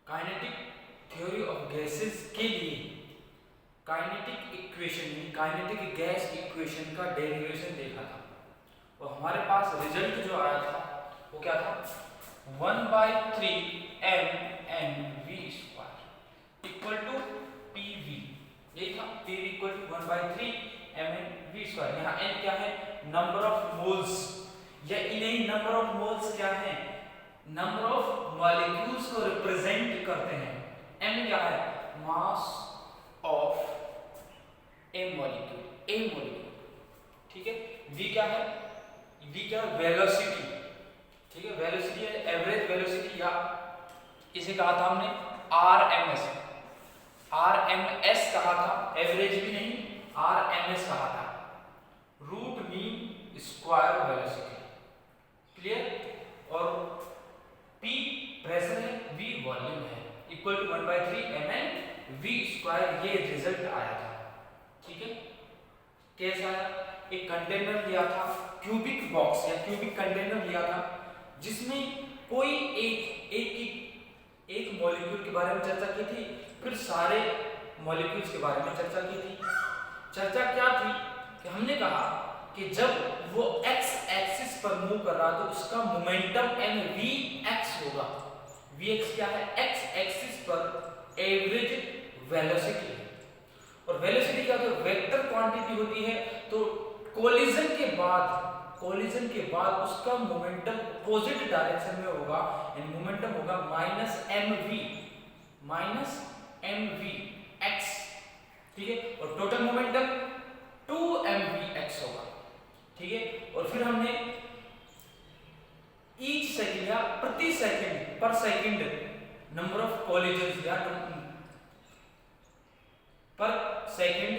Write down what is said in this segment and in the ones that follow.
Kinetic theory of gases के लिए kinetic equation यानी काइनेटिक गैस इक्वेशन का डेरिवेशन देखा था और हमारे पास रिजल्ट जो आया था वो क्या था 1/3 mnv² इक्वल टू pv। यही था pv इक्वल टू 1/3 mnv²। यहाँ n क्या है? नंबर ऑफ मोल्स, या इन्हीं नंबर ऑफ मोल्स क्या है? नंबर ऑफ मॉलिक्यूल्स को रिप्रेजेंट करते हैं। m क्या है? मास ऑफ ए मॉलिक्यूल, ठीक है। v क्या है? v क्या है? वेलोसिटी, ठीक है। वेलोसिटी है एवरेज वेलोसिटी, या इसे कहा था हमने RMS कहा था, एवरेज भी नहीं, RMS कहा था, root mean square velocity. Clear? और P प्रेशर है, V वॉल्यूम है, इक्वल टू 1/3 mnv²। ये रिजल्ट आया था, ठीक है। कैसा आया? एक कंटेनर लिया था, क्यूबिक बॉक्स या क्यूबिक कंटेनर लिया था, जिसमें कोई एक मॉलिक्यूल के बारे में चर्चा की थी, फिर सारे मॉलिक्यूल्स के बारे में चर्चा की थी। चर्चा क्या थी कि हमने कहा कि जब वो x एक्सिस पर मूव कर रहा तो उसका मोमेंटम mvx होगा। vx क्या है? x एक्सिस पर एवरेज वेलोसिटी है, और वेलोसिटी क्या होता है? वेक्टर क्वांटिटी होती है। तो कोलिजन के बाद उसका मोमेंटम अपोजिट डायरेक्शन में होगा, यानी मोमेंटम होगा -mvx, ठीक है। और टोटल मोमेंटम 2mvx होगा, ठीक है। और फिर हमने ईच सेकंड या प्रति सेकंड पर सेकंड नंबर ऑफ कोलिजन्स या पर सेकंड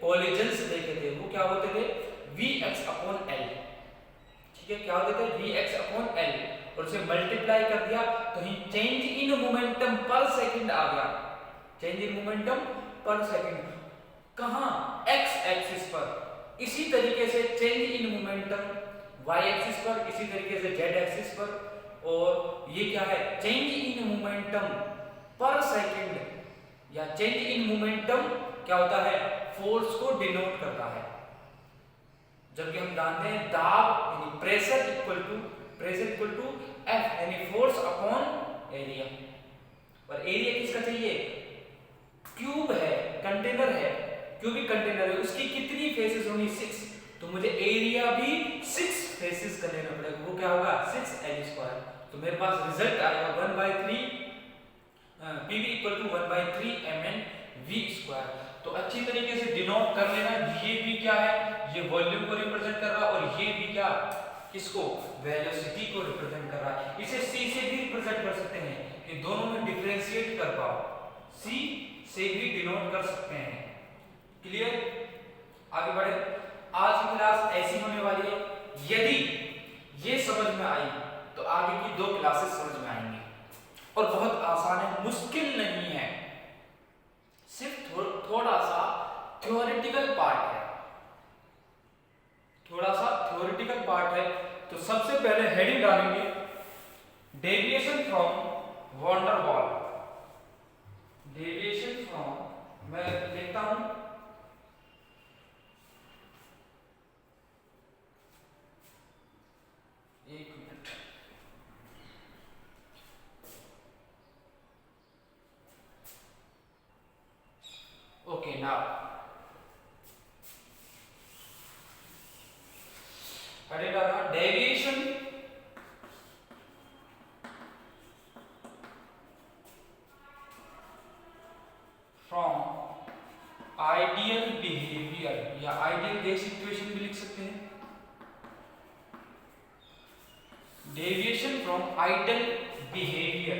कोलिजन्स देखे थे, वो क्या होते थे? vx/L, ठीक है। क्या होते थे? vx/L, और उसे मल्टीप्लाई कर दिया तो ही चेंज इन मोमेंटम पर सेकंड आ गया। चेंज इन मोमेंटम पर सेकंड कहां? x एक्सिस पर। इसी तरीके से change in momentum y axis पर, इसी तरीके से z एक्सिस पर। और ये क्या है? चेंज इन मोमेंटम पर सेकंड या चेंज इन मोमेंटम क्या होता है? फोर्स को डिनोट करता है। जबकि हम जानते हैं दाब यानी प्रेशर इक्वल टू F यानी फोर्स अपॉन एरिया। और एरिया किसका चाहिए? क्यूब है, कंटेनर है, क्यूबिक कंटेनर है, उसकी कितनी फेसेस होंगी? 6। तो मुझे एरिया भी 6 फेसेस का लेना पड़ेगा, वो क्या होगा? 6L²। तो मेरे पास रिजल्ट आएगा 1/3 PV इक्वल टू 1/3 mnv²। तो अच्छी तरीके से डिनोट कर लेना, ये भी क्या है? ये वॉल्यूम को रिप्रेजेंट कर रहा है, और ये भी क्या? किसको? वेलोसिटी को रिप्रेजेंट कर रहा है। इसे c से भी रिप्रेजेंट कर सकते हैं, कि दोनों में डिफरेंशिएट कर पाओ, c से भी डिनोट कर सकते हैं। क्लियर? आगे बढ़े। आज की क्लास ऐसी होने वाली है, यदि ये समझ में आई तो आगे की 2 क्लासेस समझ में आएंगी, और बहुत आसान है, मुश्किल नहीं है, सिर्फ थोड़ा सा थ्योरेटिकल पार्ट है, थोड़ा सा थ्योरेटिकल पार्ट है। तो सबसे पहले हेडिंग डालेंगे डेविएशन फ्रॉम वैन डर वाल। डेविएशन फ्रॉम, मैं लिखता हूं, एक minute, okay. Now deviation from ideal behaviour, या आइडियल गैस इक्वेशन भी लिख सकते हैं। डेविएशन फ्रॉम आइडियल बिहेवियर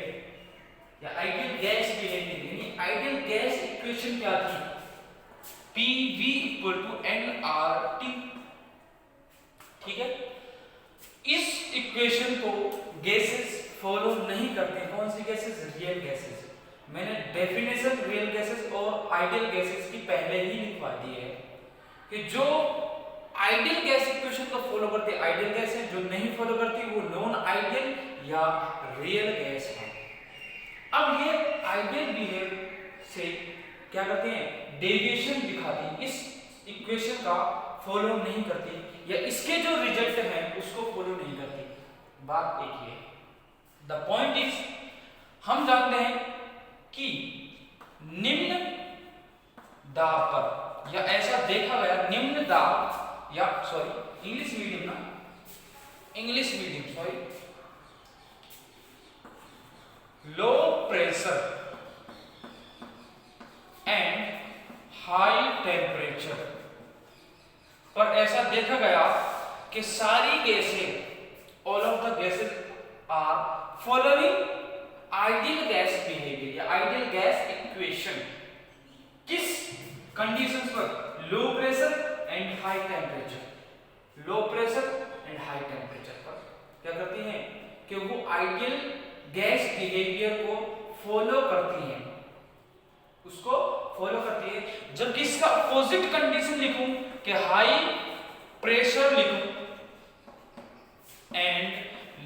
या आइडियल गैस बिहेवियर, यानी आइडियल गैस इक्वेशन क्या थी? PV इक्वल टू nRT, ठीक है। इस इक्वेशन को गैसेस फॉलो नहीं करते। कौन सी गैसेस? Real gases. मैंने डेफिनेशन रियल गैसेस और आइडियल गैसेस की पहले ही लिखवा दी है, कि जो आइडियल गैस इक्वेशन को फॉलो करते आइडियल गैस है, जो नहीं फॉलो करती वो नॉन आइडियल या रियल गैस है। अब ये बिहेव से क्या करते हैं, डेविएशन दिखाती है, इस इक्वेशन का फॉलो नहीं करती, या इसके जो रिजल्ट है उसको फॉलो नहीं करती। बात एक ही है। द पॉइंट इज, हम जानते हैं कि निम्न दाब पर, या ऐसा देखा गया निम्न दाब, या सॉरी इंग्लिश मीडियम ना, English medium sorry, low pressure and high temperature पर ऐसा देखा गया कि सारी गैसें, all of the gases are following ideal gas behaviour या आइडियल गैस इक्वेशन। किस कंडीशंस पर? Low pressure and high temperature. Low pressure and high temperature पर क्या करती हैं कि वो आइडियल गैस बिहेवियर को फॉलो करती हैं, उसको फॉलो करती है। जब इसका अपोजिट कंडीशन लिखूं कि हाई प्रेशर लिखूं एंड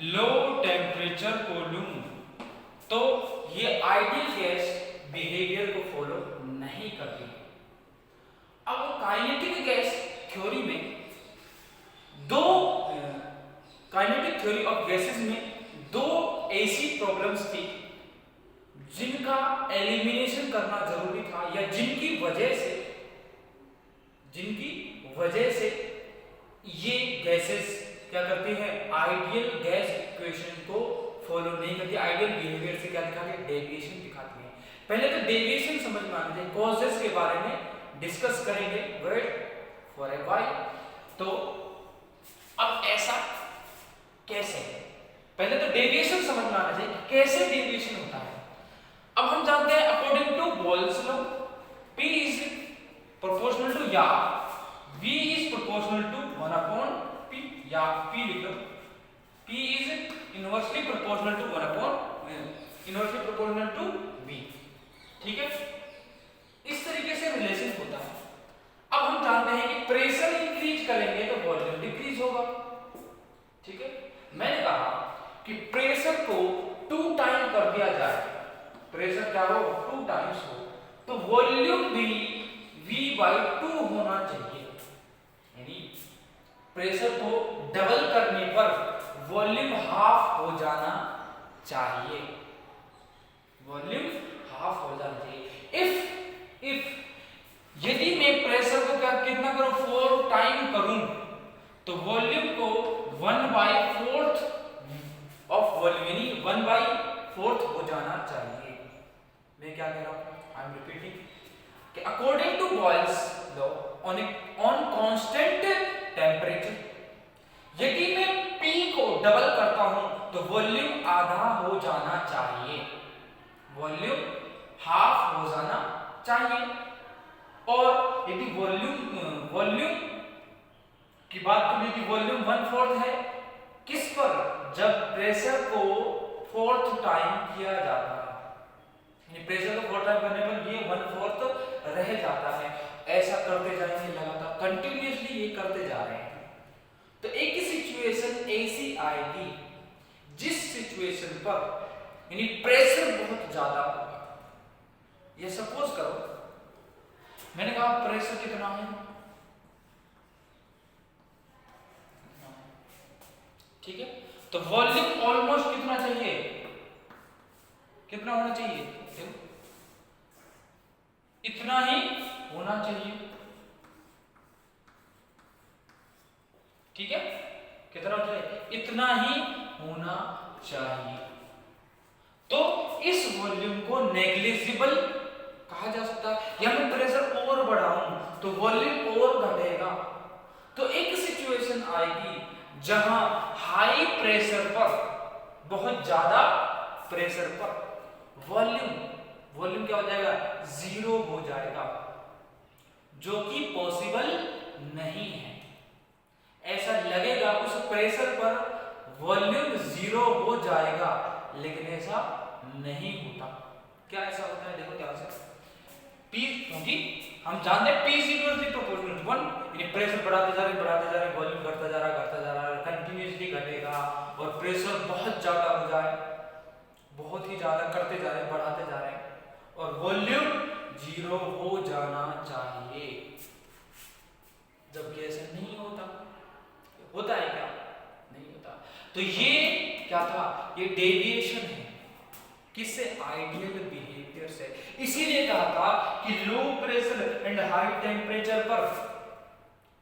लो टेम्परेचर को लूं, तो ये आइडियल गैस बिहेवियर को फॉलो नहीं करती। अब काइनेटिक गैस थ्योरी में दो, काइनेटिक थ्योरी ऑफ गैसेस में दो ऐसी प्रॉब्लम्स थी जिनका एलिमिनेशन करना जरूरी था, या जिनकी वजह से ये गैसेस क्या करती हैं, आइडियल गैस इक्वेशन को फॉलो नहीं करती, आइडियल बिहेवियर से क्या दिखाती है, डेविएशन दिखाती है। पहले तो डेविएशन समझ में आना चाहिए, कॉजेस के बारे में डिस्कस करेंगे, वेट फॉर ए व्हाइल। तो अब ऐसा कैसे, पहले तो डेविएशन समझ में आना चाहिए, कैसे डेविएशन होता है। अब हम जानते हैं according to Boyle's law, P is proportional to, या V is proportional to 1/P, या P लिख लो, P is inversely proportional to 1/V, ठीक है। इस तरीके से रिलेशन होता है। अब हम जानते हैं कि प्रेशर इंक्रीज करेंगे तो वॉल्यूम डिक्रीज होगा, ठीक है। मैंने कहा कि प्रेशर को 2 टाइम कर दिया जाए, प्रेशर क्या हो, 2 टाइम्स हो, तो वॉल्यूम भी V/2 होना चाहिए। यानी प्रेशर को डबल करने पर वॉल्यूम हाफ हो जाना चाहिए, वॉल्यूम हाफ हो जाना चाहिए। इफ यदि मैं प्रेशर को कितना करूं, 4 टाइम करूं, तो वॉल्यूम को 1/4 ऑफ वॉल्यूम, यानी 1/4 हो जाना चाहिए। मैं क्या कह रहा हूं, आई एम रिपीटिंग कि according to Boyle's law on constant temperature, यदि मैं P को डबल करता हूं तो वॉल्यूम आधा हो जाना चाहिए, वॉल्यूम हाफ हो जाना चाहिए। और यदि वॉल्यूम की बात करें, यदि वॉल्यूम 1/4 है, किस पर, जब प्रेशर को 4th टाइम किया जाता है, प्रेशर को 4 टाइम करने पर ये 1/4 रह जाता है। ऐसा करते जाएंगे लगातार, कंटिन्यूअसली ये करते जा रहे हैं, तो एक सिचुएशन ऐसी आएगी जिस सिचुएशन पर यानी प्रेशर बहुत ज्यादा होगा। ये सपोज करो, मैंने कहा प्रेशर कितना है, ठीक है, तो वॉल्यूम ऑलमोस्ट कितना चाहिए, कितना होना चाहिए, इतना ही होना चाहिए, ठीक है, कितना होना चाहिए, इतना ही होना चाहिए। तो इस वॉल्यूम को नेग्लिजिबल कहा जा सकता है, या मैं प्रेशर और बढ़ाऊं तो वॉल्यूम और घटेगा। तो एक सिचुएशन आएगी जहां हाई प्रेशर पर, बहुत ज्यादा प्रेशर पर वॉल्यूम क्या हो जाएगा, 0 हो जाएगा, जो कि पॉसिबल नहीं है। ऐसा लगेगा उस प्रेशर पर वॉल्यूम 0 हो जाएगा, लेकिन ऐसा नहीं होता। क्या ऐसा होता है, देखो ध्यान से, P, क्योंकि हम जानते हैं P is inversely proportional to 1, यानी प्रेशर बढ़ाते जा रहे, वॉल्यूम घटता जा रहा है, कंटिन्यूअसली घटेगा, और प्रेशर बहुत ज्यादा हो जाए, बहुत ही ज्यादा करते जा रहे हैं, बढ़ाते जा रहे हैं, और वॉल्यूम जीरो हो जाना चाहिए, जबकि ऐसा नहीं होता। होता है क्या? नहीं होता। तो ये क्या था? ये डेविएशन है, किससे? आइडियल बिहेवियर से। इसीलिए कहा था कि लो प्रेशर एंड हाई टेम्परेचर पर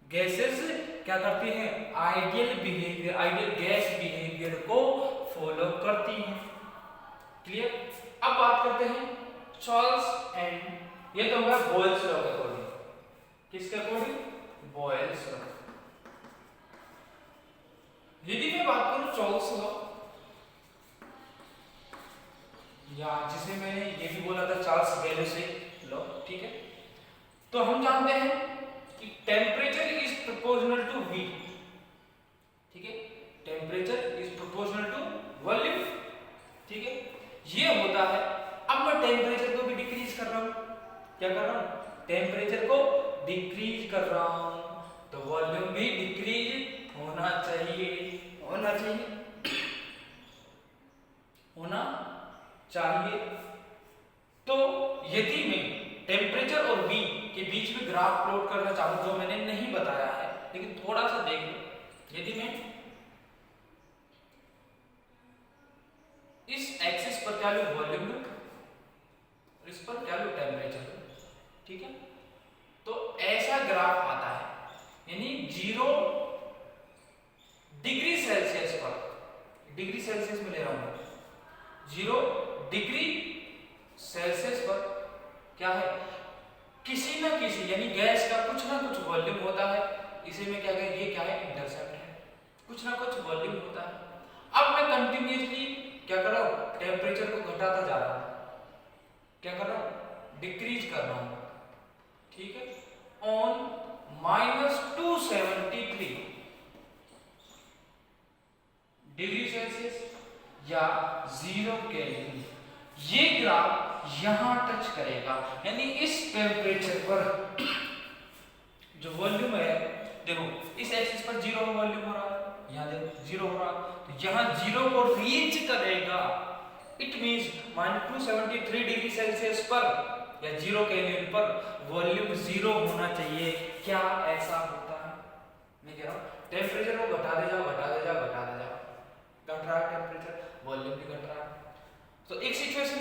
गैसेस क्या करती हैं? Ideal behaviour, ideal gas behaviour को फॉलो करती हैं। क्लियर? अब बात करते हैं चार्ल्स एंड, ये तो होगा बॉयल्स लॉ के अकॉर्डिंग। किसके अकॉर्डिंग? Boyle's law. यदि मैं बात करूं चार्ल्स लॉ, या जिसे मैंने ये भी बोला था चार्ल्स गैलोसे लॉ, ठीक है, तो हम जानते हैं कि temperature is proportional to V, ठीक है, temperature is proportional to volume, ठीक है, ये होता है। अब मैं टेम्परेचर को भी डिक्रीज कर रहा हूं, क्या कर रहा हूं? टेम्परेचर को डिक्रीज कर रहा हूं, तो वॉल्यूम भी डिक्रीज होना चाहिए, होना चाहिए, होना चाहिए। तो यदि मैं टेम्परेचर और V के बीच में ग्राफ प्लॉट करना चाहूं, जो मैंने नहीं बताया है, लेकिन थोड़ा सा देख लो। यदि मैं इस एक्सिस पर क्या लूं? वॉल्यूम लूं, इस पर क्या लूं? टेम्परेचर लूं, ठीक है, तो ऐसा ग्राफ आता है। यानी 0 डिग्री सेल्सियस पर, डिग्री सेल्सियस में ले रहा हूं, 0 डिग्री सेल्सियस पर क्या है? किसी ना किसी, यानी गैस का कुछ ना कुछ वॉल्यूम होता है। इसे में क्या कहें? ये क्या है? इंटरसेप्ट है, कुछ ना कुछ वॉल्यूम होता है। अब मैं कंटिन्यूअसली क्या कर रहा हूं? टेम्परेचर को घटाता जा रहा हूं, क्या कर रहा हूं? डिक्रीज कर रहा हूं, ठीक है, ऑन -273 डिग्री सेल्सियस या 0 केल्विन। ये ग्राफ यहां टच करेगा, यानी इस टेम्परेचर पर जो वॉल्यूम है, देखो इस एक्सिस पर 0 वॉल्यूम हो रहा है, यहां देखो 0 हो रहा है, तो यहां 0 को रीच करेगा। इट मींस -273 डिग्री सेल्सियस पर या 0 केल्विन पर वॉल्यूम 0 होना चाहिए। क्या ऐसा होता है? मैं कह रहा हूं टेम्परेचर को घटाते जाओ, घटाते जाओ, घटाते जाओ, घट रहा है टेम्परेचर, वॉल्यूम भी घट रहा है। तो एक सिचुएशन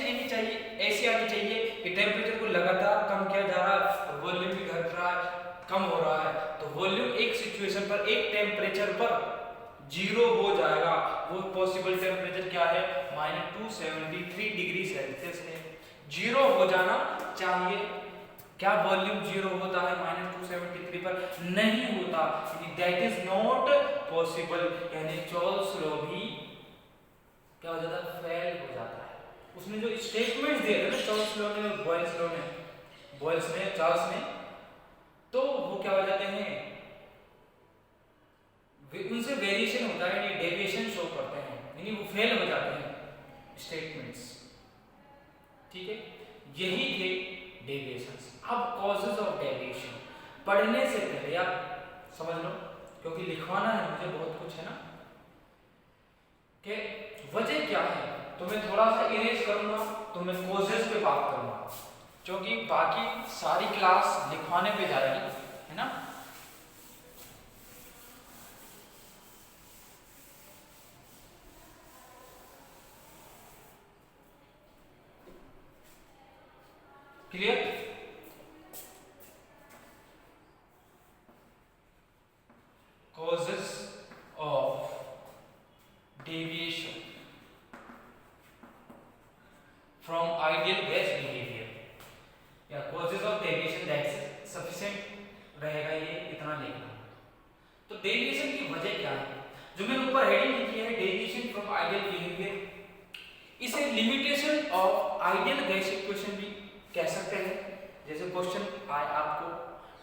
ऐसी आनी चाहिए कि टेम्परेचर को लगातार कम किया जा रहा है, वॉल्यूम भी घट रहा है, कम हो रहा है, तो वॉल्यूम एक सिचुएशन पर, एक टेम्परेचर पर 0 हो जाएगा। वो पॉसिबल टेम्परेचर क्या है? -273 डिग्री सेल्सियस है, 0 हो जाना चाहिए। क्या वॉल्यूम 0 होता है -273 पर? नहीं होता, दैट इज नॉट पॉसिबल। यानी चार्ल्स लॉ भी क्या हो जाता है? फेल हो जाता है। उसने जो स्टेटमेंट्स दिए थे ना चार्ल्स लॉ ने, बॉयल्स ने, चार्ल्स ने, तो वो क्या हो जाते हैं? उनसे वेरिएशन होता है, यानी डेविएशन शो करते हैं, यानी वो फेल हो जाते हैं स्टेटमेंट्स, ठीक है। यही थे डेविएशंस। अब कॉजेज ऑफ डेविएशन पढ़ने से पहले आप समझ लो, क्योंकि लिखवाना है मुझे बहुत कुछ है ना, कि वजह क्या है। तो मैं थोड़ा सा इरेज करूंगा, तो मैं कॉजेज पे बात करूंगा, क्योंकि बाकी सारी क्लास लिखवाने पे जाएगी, है ना। Clear? causes of deviation from ideal gas behavior या causes of deviation, that's sufficient रहेगा, ये इतना लिखना। तो डेविएशन की वजह क्या है? जो मैंने ऊपर हेडिंग लिखी है, डेविएशन फ्रॉम आइडियल बिहेवियर, इसे limitation of ideal gas equation भी कह सकते हैं। जैसे क्वेश्चन आए आपको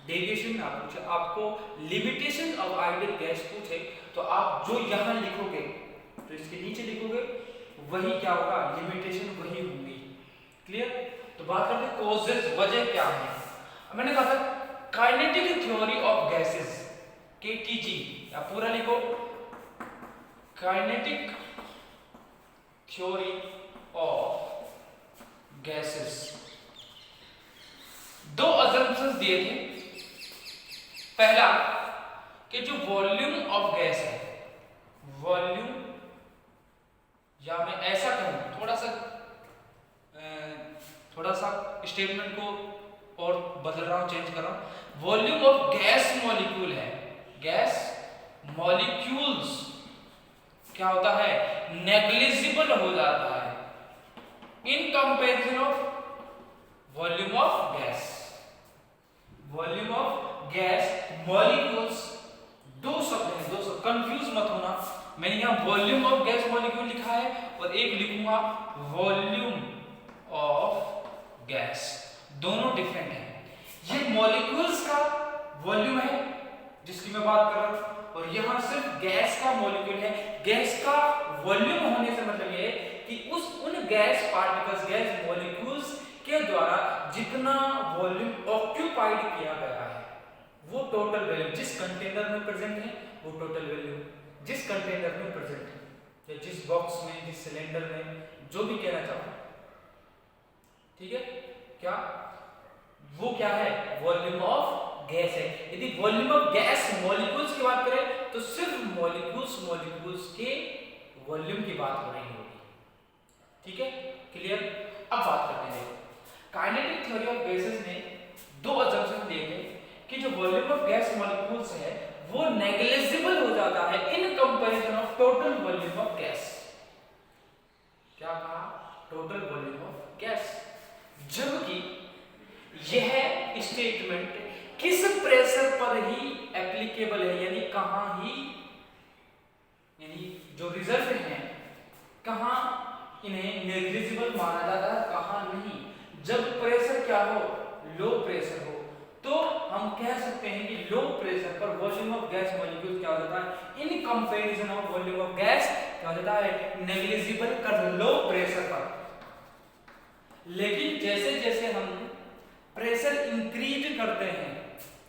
डेविएशन में, आप पूछे आपको लिमिटेशन ऑफ आइडियल गैस पूछे, तो आप जो यहां लिखोगे, तो इसके नीचे लिखोगे, वही क्या होगा? लिमिटेशन वही होंगी। क्लियर? तो बात करते हैं कॉजेस, वजह क्या है। मैंने कहा था kinetic theory of gases, KTG, या पूरा लिखो काइनेटिक थ्योरी ऑफ गैसेस, दिए थे। पहला कि जो वॉल्यूम ऑफ गैस है, वॉल्यूम, या मैं ऐसा कहूं, थोड़ा सा स्टेटमेंट को और बदल रहा हूं, चेंज कर रहा हूं। वॉल्यूम ऑफ गैस मॉलिक्यूल है, गैस मॉलिक्यूल्स क्या होता है, नेग्लिजिबल हो जाता है in comparison of volume of gas. Volume of gas molecules, दो शब्द हैं, दो शब्द, कंफ्यूज मत होना। मैंने यहां वॉल्यूम ऑफ गैस मॉलिक्यूल लिखा है और एक लिखूंगा वॉल्यूम ऑफ गैस, दोनों डिफरेंट हैं। ये मॉलिक्यूल्स का वॉल्यूम है जिसकी मैं बात कर रहा हूं, और यहां सिर्फ गैस का मॉलिक्यूल है। गैस का वॉल्यूम होने से मतलब ये है कि उन गैस पार्टिकल्स, गैस मॉलिक्यूल्स के द्वारा जितना वॉल्यूम ऑक्यूपाइड किया गया है वो टोटल वैल्यू, जिस कंटेनर में प्रेजेंट है वो टोटल वैल्यू, जिस कंटेनर में प्रेजेंट है या जिस बॉक्स में, जिस सिलेंडर में, जो भी कहना चाहो, ठीक है, क्या वो क्या है, वॉल्यूम ऑफ गैस है। यदि वॉल्यूम ऑफ गैस मॉलिक्यूल्स की बात करें तो सिर्फ मॉलिक्यूल्स के वॉल्यूम की बात हो रही होगी, ठीक है, क्लियर। अब बात करते हैं, काइनेटिक थ्योरी ऑफ गैसेस ने दो अजम्पशन दिए थे कि जो वॉल्यूम ऑफ गैस मॉलिक्यूल्स है वो नेग्लिजिबल हो जाता है in comparison of total volume of gas. क्या कहा, टोटल वॉल्यूम ऑफ गैस, जबकि यह स्टेटमेंट किस प्रेशर पर ही एप्लीकेबल है, यानी कहां ही, यानी जो रिजल्ट है कहां इन्हें नेग्लिजिबल माना जाता है, कहां नहीं। जब प्रेशर क्या हो, लो प्रेशर हो, तो हम कह सकते हैं कि लो प्रेशर पर वॉल्यूम ऑफ गैस मॉलिक्यूल क्या हो जाता है, in comparison of volume of gas क्या हो जाता है, नेग्लिजिबल कर लो प्रेशर पर। लेकिन जैसे जैसे हम प्रेशर इंक्रीज करते हैं,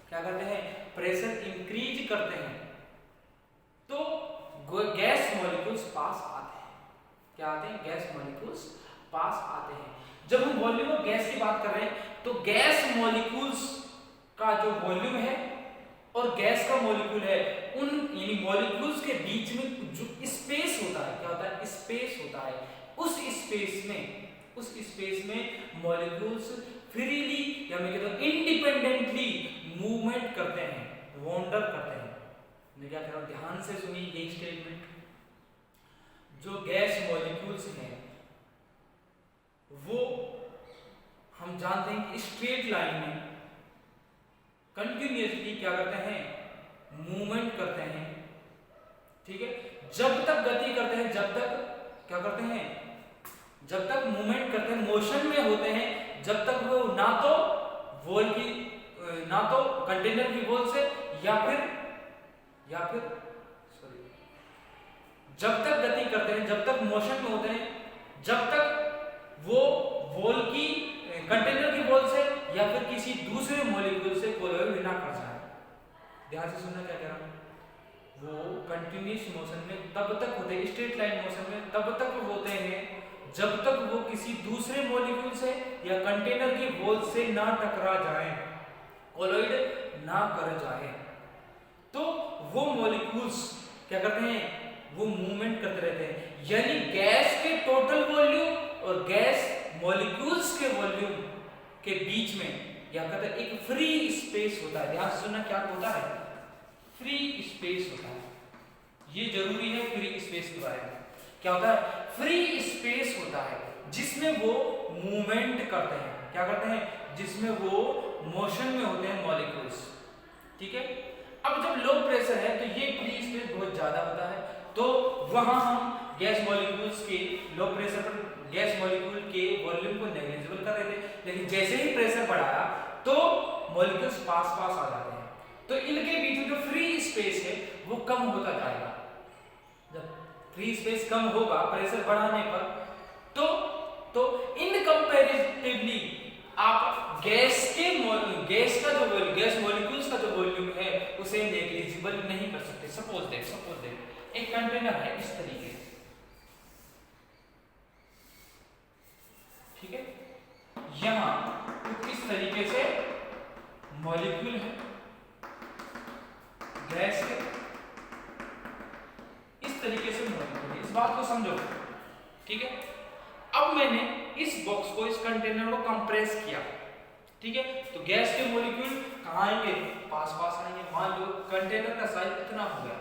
क्या करते हैं, प्रेशर इंक्रीज करते हैं, तो गैस मॉलिक्यूल्स पास आते हैं, क्या आते हैं, गैस मॉलिक्यूल्स पास आते हैं। जब हम वॉल्यूम ऑफ गैस की बात कर रहे हैं तो गैस मॉलिक्यूल्स का जो वॉल्यूम है और गैस का मॉलिक्यूल है, उन यानी मॉलिक्यूल्स के बीच में जो स्पेस होता है, क्या होता है, स्पेस होता है, उस स्पेस में मॉलिक्यूल्स फ्रीली या मैं कहता हूं इंडिपेंडेंटली मूवमेंट करते हैं, वॉन्डर करते हैं। मैं क्या कह रहा हूं, ध्यान से सुनिए ये स्टेटमेंट। जो गैस मॉलिक्यूल्स हैं वो हम जानते हैं कि स्ट्रेट लाइन में कंटिन्यूअसली क्या करते हैं, मूवमेंट करते हैं, ठीक है। जब तक गति करते हैं, जब तक क्या करते हैं, जब तक मूवमेंट करते हैं, मोशन में होते हैं, जब तक वो ना तो वॉल की, ना तो कंटेनर की वॉल से या फिर सॉरी, जब तक गति करते हैं, जब तक मोशन में होते हैं, जब तक वो वॉल की, कंटेनर की वॉल से या फिर किसी दूसरे मॉलिक्यूल से कोलाइड ना कर जाए। ध्यान से सुनना क्या कह रहा हूं, वो कंटिन्यूअस मोशन में तब तक होते हैं, स्ट्रेट लाइन मोशन में तब तक होते हैं जब तक वो किसी दूसरे मॉलिक्यूल से या कंटेनर की वॉल से ना टकरा जाए, कोलाइड ना कर जाए। तो वो मॉलिक्यूल्स क्या करते हैं, वो मूवमेंट करते रहते हैं, यानी गैस के टोटल वॉल्यूम और गैस मॉलिक्यूल्स के वॉल्यूम के बीच में क्या कहते हैं, एक फ्री स्पेस होता है। ध्यान से सुनना क्या होता है, फ्री स्पेस होता है, ये जरूरी है। फ्री स्पेस के बारे में क्या होता है, फ्री स्पेस होता है जिसमें वो मूवमेंट करते हैं, क्या करते हैं, जिसमें वो मोशन में होते हैं मॉलिक्यूल्स, ठीक है। अब जब लो प्रेशर है तो ये फ्री स्पेस बहुत ज्यादा होता है, तो वहां हम गैस मॉलिक्यूल्स के, लो प्रेशर पर गैस मॉलिक्यूल के वॉल्यूम को नेग्लिजिबल कर रहे थे, लेकिन जैसे ही प्रेशर बढ़ाया तो मॉलिक्यूल्स पास आ जाते हैं, तो इनके बीच में जो फ्री स्पेस है वो कम होता जाएगा। जब फ्री स्पेस कम होगा प्रेशर बढ़ाने पर, तो इन कंपैरेटिवली आप गैस का जो गैस मॉलिक्यूल्स का जो वॉल्यूम है उसे नेग्लिजिबल नहीं कर सकते। सपोज देख एक कंटेनर है इस तरीके से, ठीक है, यहां इस तरीके से मॉलिक्यूल है, गैस है, इस तरीके से मॉलिक्यूल है। इस बात को समझो, ठीक है। अब मैंने इस बॉक्स को, इस कंटेनर को कंप्रेस किया, ठीक है। तो गैस के मॉलिक्यूल कहाँ आएंगे, पास पास आएंगे। मान लो कंटेनर का साइज इतना हो गया,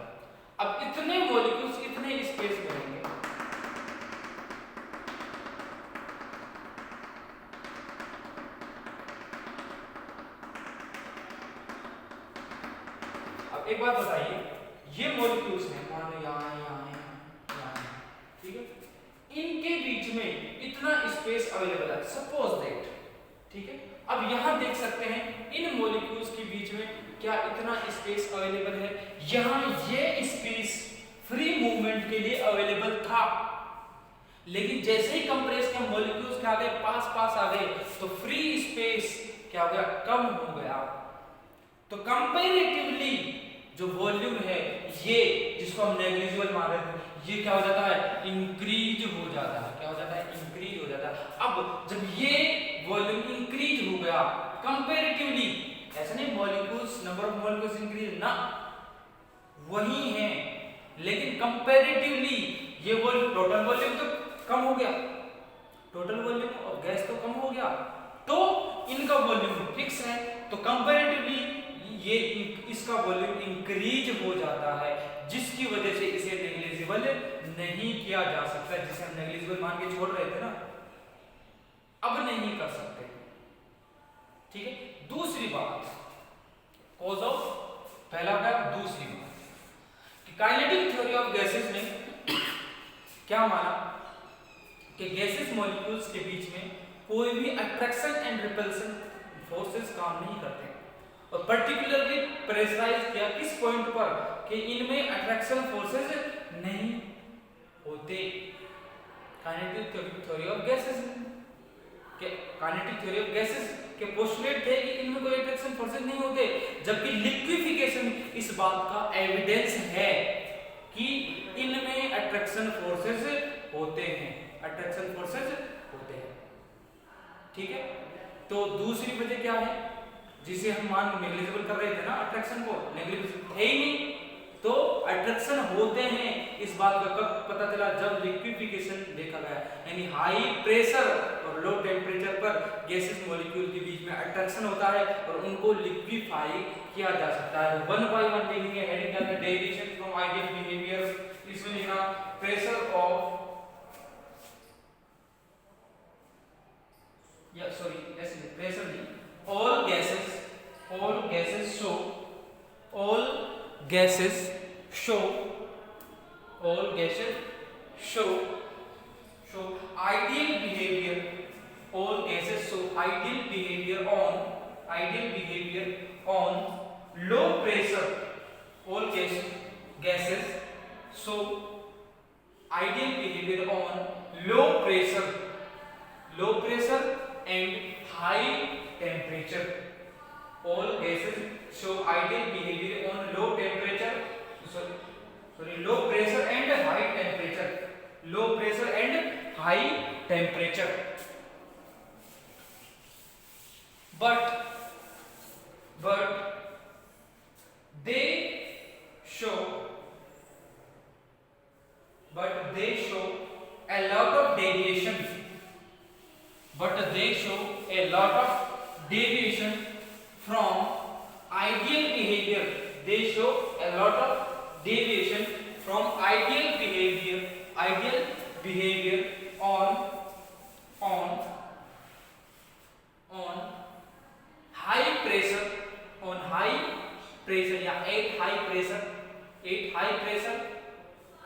अब इतने मॉलिक्यूल्स इतने स्पेस में रहेंगे। अब एक बात बताइए, ये मॉलिक्यूल्स हैं, मान लो यहाँ यहाँ, ठीक है, इनके बीच में इतना स्पेस अवेलेबल है, सपोज दैट, ठीक है। अब यहां देख सकते हैं इन मॉलिक्यूल्स के बीच में क्या इतना स्पेस अवेलेबल है। यहां ये स्पेस फ्री मूवमेंट के लिए अवेलेबल था, लेकिन जैसे ही कंप्रेस के मॉलिक्यूल्स क्या आ गए, पास पास आ गए, तो फ्री स्पेस क्या हो गया, कम हो गया। तो कंपैरेटिवली जो वॉल्यूम है ये, जिसको हम नेग्लिजिबल मान रहे थे, ये क्या हो जाता है, इंक्रीज हो जाता है। क्या हो जाता है, इंक्रीज हो जाता है। अब जब ये वॉल्यूम इंक्रीज हो गया कंपैरेटिवली, ऐसा नहीं molecules, number of molecules increase ना, वही है, लेकिन कंपैरेटिवली ये वॉल्यूम, टोटल वॉल्यूम तो कम हो गया, टोटल वॉल्यूम ऑफ गैस तो कम हो गया, तो इनका वॉल्यूम फिक्स है, तो कंपैरेटिवली ये इसका वॉल्यूम इंक्रीज हो जाता है, जिसकी वजह से इसे नेग्लिजिबल नहीं किया जा सकता, जिसे हम नेग्लिजिबल मान के छोड़ रहे थे ना, अब नहीं कर सकते, ठीक है। दूसरी बात, कॉज ऑफ, पहला क्या, दूसरी बात कि काइनेटिक थ्योरी ऑफ गैसेस ने क्या माना कि गैसेस मॉलिक्यूल्स के बीच में कोई भी अट्रैक्शन एंड रिपल्शन फोर्सेस काम नहीं करते, और पर्टिकुलरली प्रेशराइज किया किस पॉइंट पर कि इनमें अट्रैक्शन फोर्सेस नहीं होते। काइनेटिक थ्योरी ऑफ गैसेस के, काइनेटिक थ्योरी ऑफ गैसेस के पोस्टुलेट थे कि इनमें कोई अट्रैक्शन फोर्सेस नहीं होते, जबकि लिक्विफिकेशन इस बात का एविडेंस है कि इनमें अट्रैक्शन फोर्सेस होते हैं, अट्रैक्शन फोर्सेस होते हैं, ठीक है। तो दूसरी वजह क्या है, जिसे हम मान नेग्लिजिबल कर रहे थे ना, अट्रैक्शन को, नेग्लिजिबल है ही नहीं, तो अट्रैक्शन होते हैं, इस बात का कब पता चला, जब लिक्विफिकेशन देखा गया, यानी हाई प्रेशर और लो टेम्परेचर पर गैसेस मॉलिक्यूल के बीच में अट्रैक्शन होता है और उनको लिक्विफाई किया जा सकता है। वन बाय वन देखेंगे, हेडिंग क्या है, डेरिवेशन फ्रॉम आइडियल बिहेवियर, इसमें लिखना प्रेशर ऑफ, या सॉरी ऐसे प्रेशर नहीं, all gases show, all gases show, all gases show ideal behavior, all gases show ideal behavior on low pressure, all gases show ideal behavior on low pressure and high temperature. All gases show ideal behavior on low temperature, low pressure and high temperature, low pressure and high temperature. But they show a lot of deviation, from ideal behavior. They show a lot of deviation from ideal behavior on high pressure, या at high pressure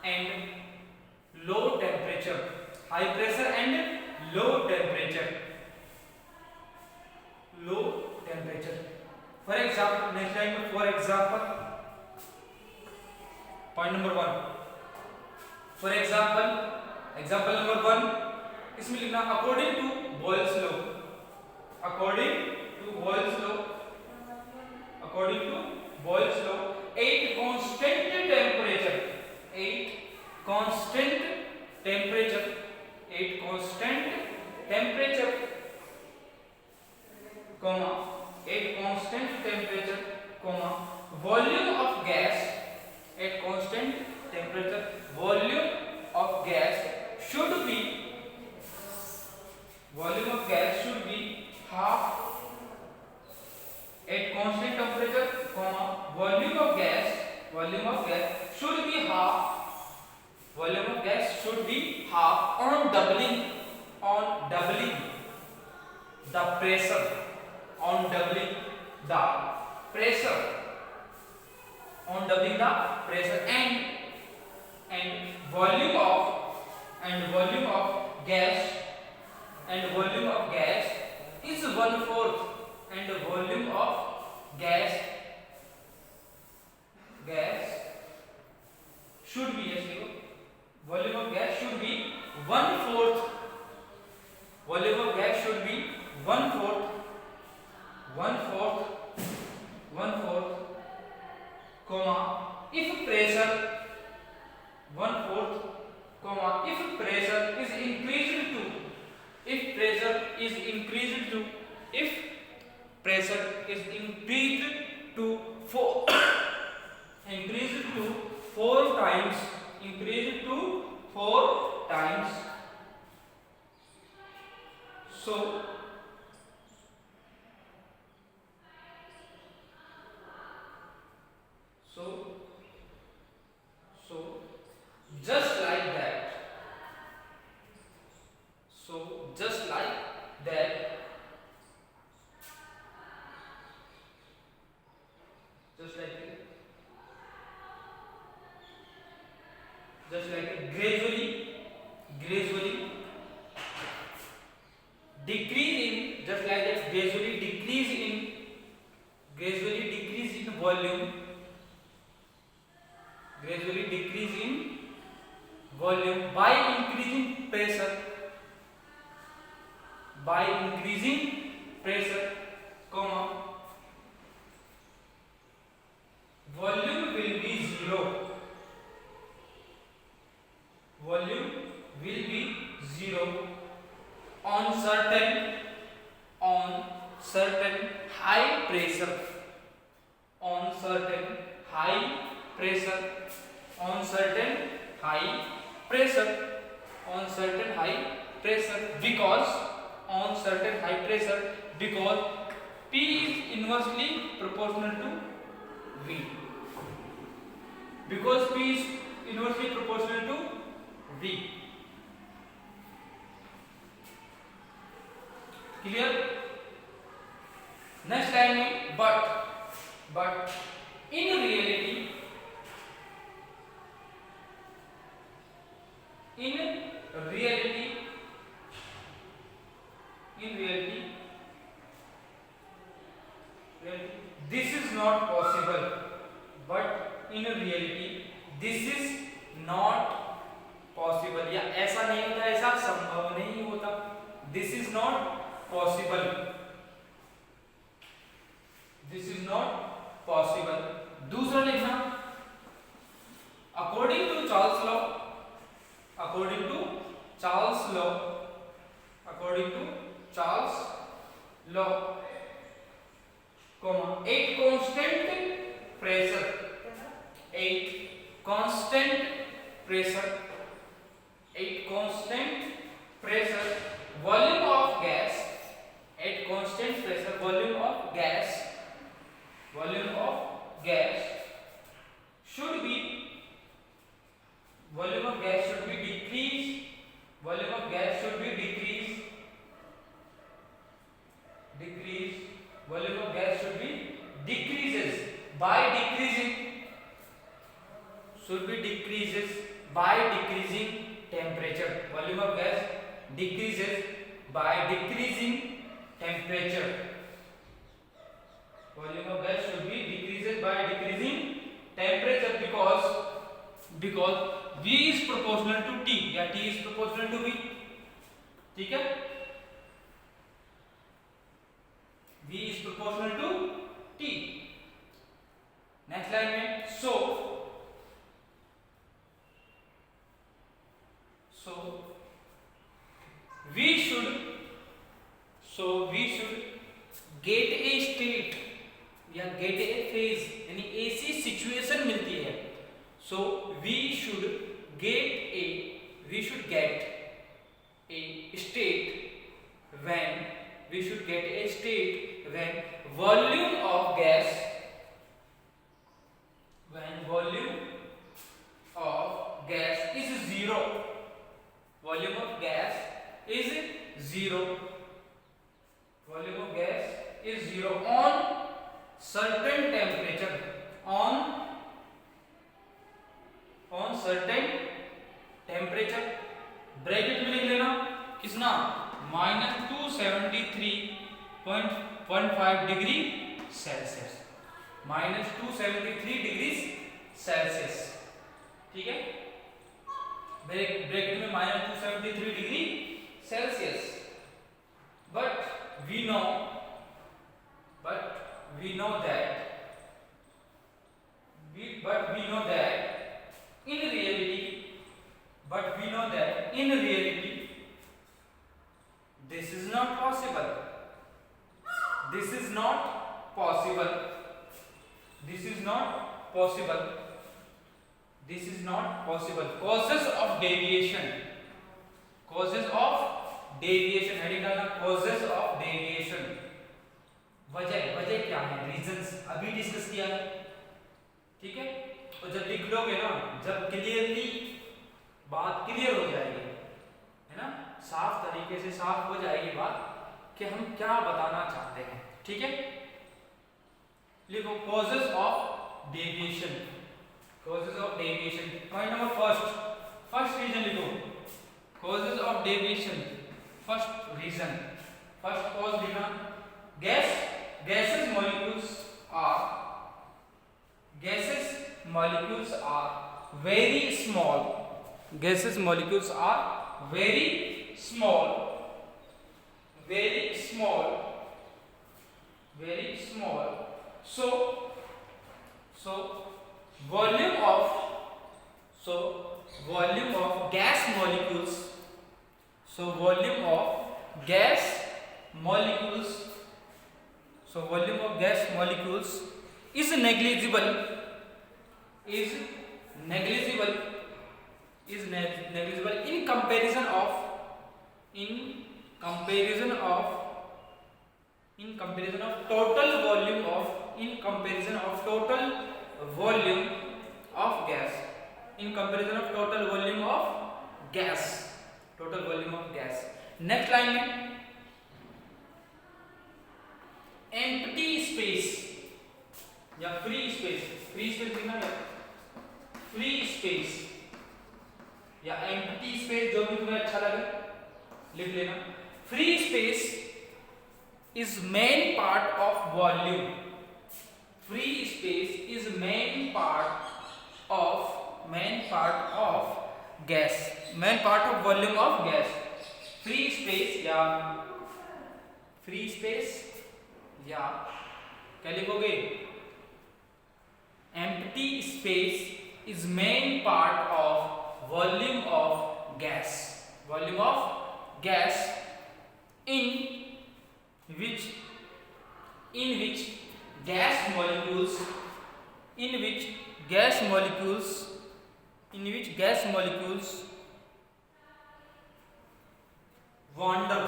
and low temperature, high pressure and low temperature. For example, next line, for example, point number 1, for example number 1, इसमें लिखना according to Boyle's law, at constant temperature, comma at constant temperature, comma, volume of gas at constant temperature, volume of gas should be half at constant temperature, comma, volume of gas should be half on doubling the pressure, on doubling the pressure, and volume of gas is 1/4, and volume of gas should be, yes, volume of gas should be 1/4, comma, if pressure 1/4, comma, if pressure is increased to 4 times, so just like that, just like gradually decrease in, gradually decrease in volume, by increasing pressure, comma, volume will be zero on certain high pressure, on certain high pressure, because P is inversely proportional to V, clear? Next line में but in reality this is not possible, या ऐसा नहीं होता, ऐसा संभव नहीं होता, this is not possible, दूसरा लिखना according to Charles law, comma, at constant pressure, volume of gas should be decreases by decreasing temperature. Volume of gas decreases by decreasing temperature. Volume of gas should be decreases by decreasing temperature because V is proportional to T या T is proportional to V. ठीक है? V is proportional to T. Next line में so we should get a state या get a phase यानी ऐसी situation मिलती है, so we should get a state when volume of gas is zero. Volume of gas is zero. Volume of gas is zero on certain temperature. On certain temperature. Bracket में लिख लेना कितना, -273.15 degree Celsius, -273 degree Celsius, ठीक है। Bracket में -273 degree Celsius. But we know that in reality this is not possible. Causes of deviation, heading डालना, causes of deviation, वजह क्या है, रीजंस अभी डिस्कस किया है, ठीक है। तो जब लिख लोगे ना, जब क्लियरली बात क्लियर हो जाएगी, है ना, साफ तरीके से साफ हो जाएगी बात कि हम क्या बताना चाहते हैं, ठीक है। लिखो causes of deviation, point number first reason लिखो, causes of deviation, first cause लिखना, gases molecules are very small. Gases molecules are very small. So volume of gas molecules. Volume of gas molecules is negligible in comparison of total volume of gas. Next line में empty space या free space लिखना है, free space या empty space, जो भी तुम्हें अच्छा लगे लिख लेना। Free space is main part of volume. Free space is main part of gas, main part of volume of gas. Free space या क्या लिखोगे, empty space is main part of volume of gas in which gas molecules wander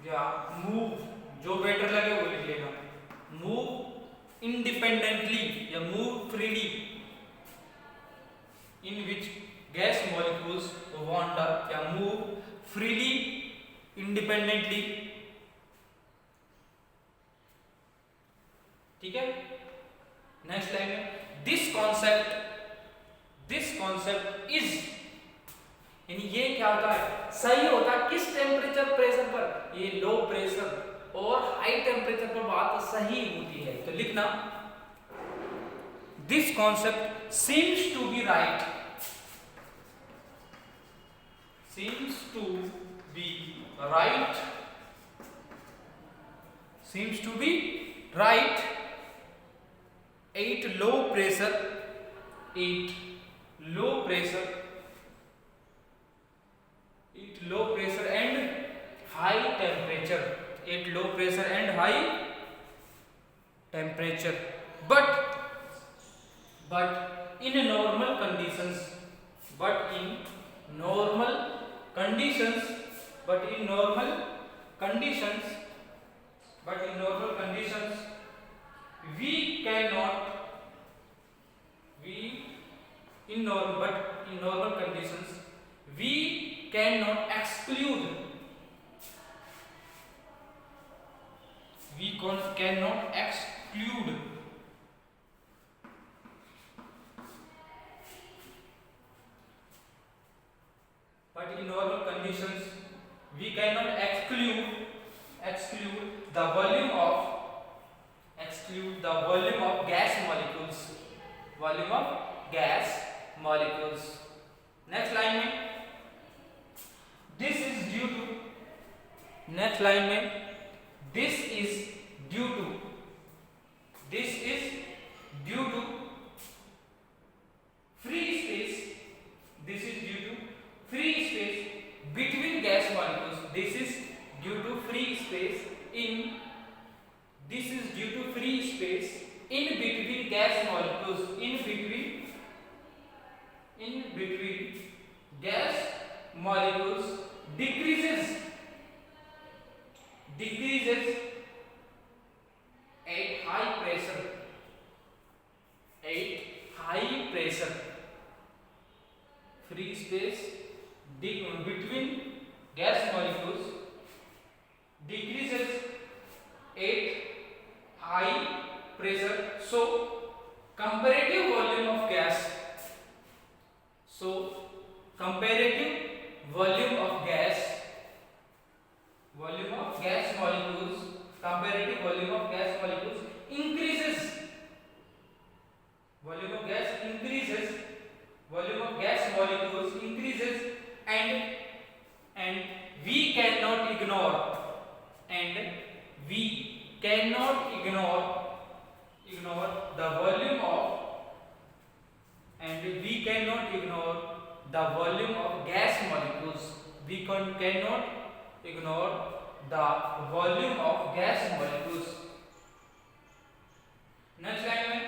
या move, जो better लगे वो लिख लेना, move independently या move freely, in which gas molecules wander या move freely independently, ठीक है। नेक्स्ट लाइन में दिस कॉन्सेप्ट इज, यानी ये क्या होता है, सही होता है किस टेम्परेचर प्रेशर पर, ये लो प्रेशर और हाई टेम्परेचर पर बात सही होती है। तो लिखना this concept seems to be right, at low pressure and high temperature, at low pressure and high temperature, but in normal conditions, but in normal conditions we cannot exclude the volume of gas molecules. Next line में this is due to free space between gas molecules. This is due to free space in between gas molecules, in between gas molecules decreases at high pressure. Free space between gas molecules decreases at high pressure. So comparative volume of gas increases. Volume of gas molecules increases, and we cannot ignore the volume of gas molecules. Next line में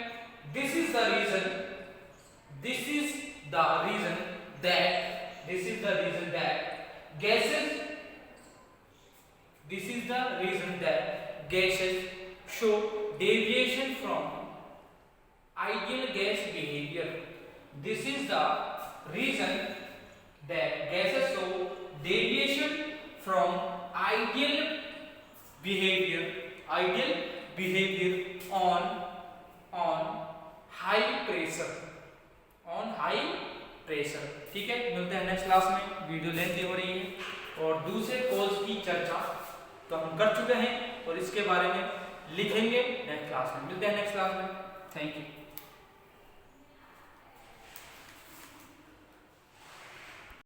this is the reason that gases show deviation from ideal gas behavior. This is the reason that gases show deviation from ideal behavior on high pressure. ठीक है, मिलते हैं next class में. Video lengthy हो रही है और दूसरे कोर्स की चर्चा तो हम कर चुके हैं और इसके बारे में लिखेंगे नेक्स्ट क्लास में. मिलते हैं नेक्स्ट क्लास में. Thank you.